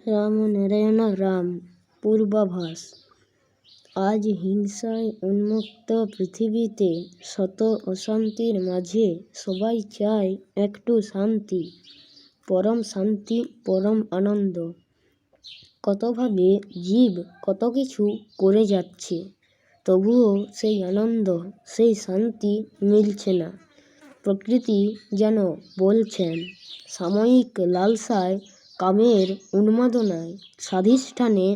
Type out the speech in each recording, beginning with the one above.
রামনারায়ণ রাম। পূর্বাভাস। আজ হিংসায় উন্মুক্ত পৃথিবীতে শত অশান্তির মাঝে সবাই চায় একটু শান্তি, পরম শান্তি, পরম আনন্দ। কতভাবে জীব কত কিছু করে যাচ্ছে, তবুও সেই আনন্দ, সেই শান্তি মিলছে না। প্রকৃতি যেন বলছেন, সাময়িক লালসায়, কামের উন্মাদনায়, স্বাধিষ্ঠানে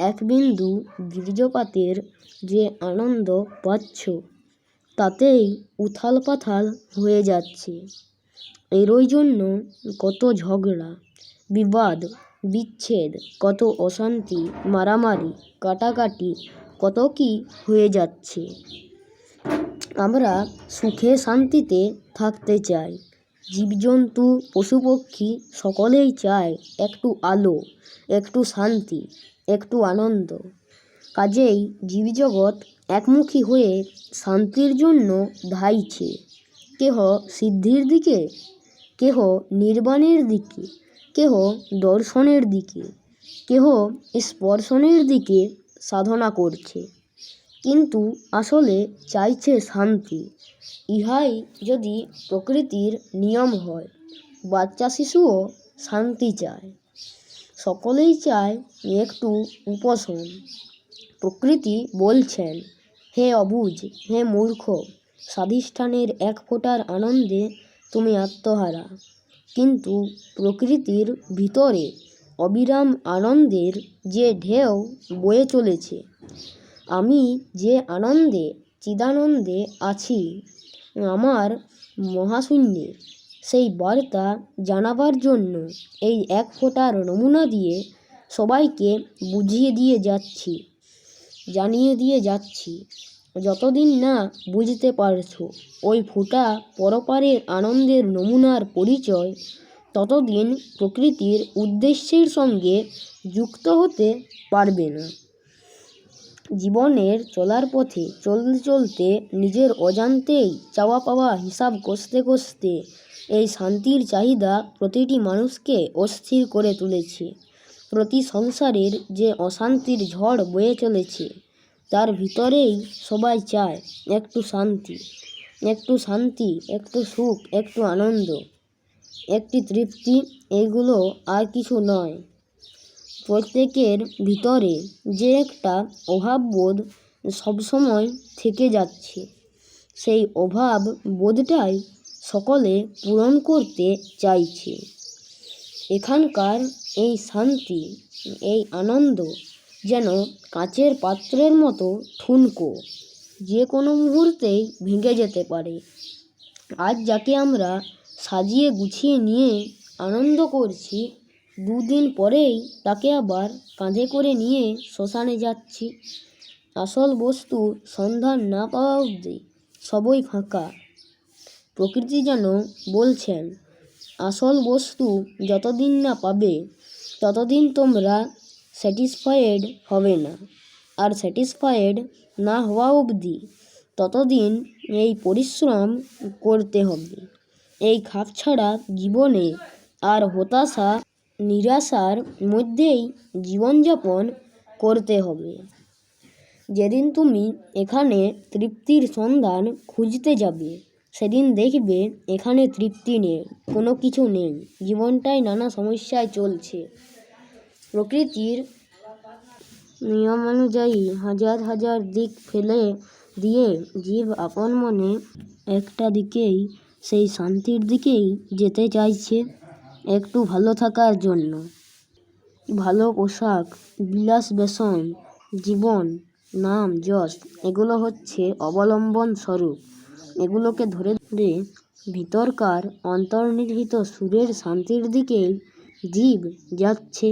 এক বিন্দু বীর্যপাতের যে আনন্দ পাচ্ছ, তাতেই উথাল পাথাল হয়ে যাচ্ছে। এরই জন্য কত ঝগড়া, বিবাদ, বিচ্ছেদ, কত অশান্তি, মারামারি, কাটাকাটি, কত কি হয়ে যাচ্ছে। আমরা সুখে শান্তিতে থাকতে চাই। জীবজন্তু, পশুপক্ষী সকলেই চায় একটু আলো, একটু শান্তি, একটু আনন্দ। কাজেই জীবজগৎ একমুখী হয়ে শান্তির জন্য ধাইছে। কেহ সিদ্ধির দিকে, কেহ নির্বাণের দিকে, কেহ দর্শনের দিকে, কেহ স্পর্শনের দিকে সাধনা করছে, কিন্তু আসলে চাইছে শান্তি। ইহাই যদি প্রকৃতির নিয়ম হয়, বাচ্চা শিশুও শান্তি চায়। সকলেই চায় একটু উপশম। প্রকৃতি বলছেন, হে অবুঝ, হে মূর্খ, স্বাধিষ্ঠানের এক ফোঁটার আনন্দে তুমি আত্মহারা। কিন্তু প্রকৃতির ভিতরে অবিরাম আনন্দের যে ঢেউ বয়ে চলেছে, আমি যে আনন্দে, চিদানন্দে আছি আমার মহাশূন্যে, সেই বার্তা জানাবার জন্য এই এক ফোঁটার নমুনা দিয়ে সবাইকে জানিয়ে দিয়ে যাচ্ছি। যতদিন না বুঝতে পারছো ওই ফোঁটা পরপারের আনন্দের নমুনার পরিচয়, ততদিন প্রকৃতির উদ্দেশ্যের সঙ্গে যুক্ত হতে পারবে না। জীবনের চলার পথে চলতে চলতে নিজের অজান্তেই চাওয়া পাওয়া হিসাব কষতে কষতে এই শান্তির চাহিদা প্রতিটি মানুষকে অস্থির করে তুলেছে। প্রতি সংসারের যে অশান্তির ঝড় বয়ে চলেছে, তার ভিতরেই সবাই চায় একটু শান্তি, একটু শান্তি, একটু সুখ, একটু আনন্দ, একটি তৃপ্তি। এগুলো আর কিছু নয়। প্রত্যেকের ভিতরে যে একটা অভাববোধ সবসময় থেকে যাচ্ছে, সেই অভাব বোধটাই সকলে পূরণ করতে চাইছে। এখানকার এই শান্তি, এই আনন্দ যেন কাচের পাত্রের মতো ঠুনকো, যে কোনো মুহূর্তেই ভেঙে যেতে পারে। আজ যাকে আমরা সাজিয়ে গুছিয়ে নিয়ে আনন্দ করছি, দুদিন পরেই তাকে আবার কাঁধে করে নিয়ে শ্মশানে যাচ্ছি। আসল বস্তু সন্ধান না পাওয়া অবধি সবই ফাঁকা। প্রকৃতি যেন বলছেন, আসল বস্তু যতদিন না পাবে, ততদিন তোমরা স্যাটিসফায়েড হবে না। আর স্যাটিসফায়েড না হওয়া অবধি ততদিন এই পরিশ্রম করতে হবে। এই খাপছাড়া জীবনে আর হতাশা, নিরাশার মধ্যেই জীবনযাপন করতে হবে। যেদিন তুমি এখানে তৃপ্তির সন্ধান খুঁজতে যাবে, সেদিন দেখবে এখানে তৃপ্তি নেই, কোনো কিছু নেই। জীবনটাই নানা সমস্যায় চলছে। প্রকৃতির নিয়মানুযায়ী হাজার হাজার দিক ফেলে দিয়ে জীব আপন মনে একটা দিকেই, সেই শান্তির দিকেই যেতে চাইছে, একটু ভালো থাকার জন্য। ভালো পোশাক, বিলাস বেসন, জীবন, নাম, যশ, এগুলো হচ্ছে অবলম্বন স্বরূপ। এগুলোকে ধরে ধরে ভিতরকার অন্তর্নিহিত সুরের শান্তির দিকেই জীব যাচ্ছে।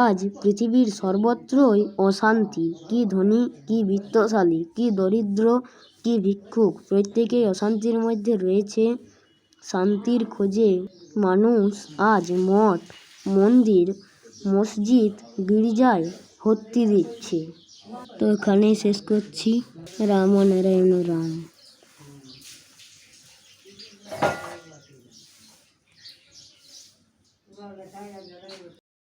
আজ পৃথিবীর সর্বত্রই অশান্তি। কি ধনী, কি বিত্তশালী, কি দরিদ্র, কি ভিক্ষুক, প্রত্যেকেই অশান্তির মধ্যে রয়েছে। শান্তির খোঁজে মানুষ আজ মঠ, মন্দির, মসজিদ, গির্জায় ভর্তি দিচ্ছে। তো এখানেই শেষ করছি। রামনারায়ণ রাম।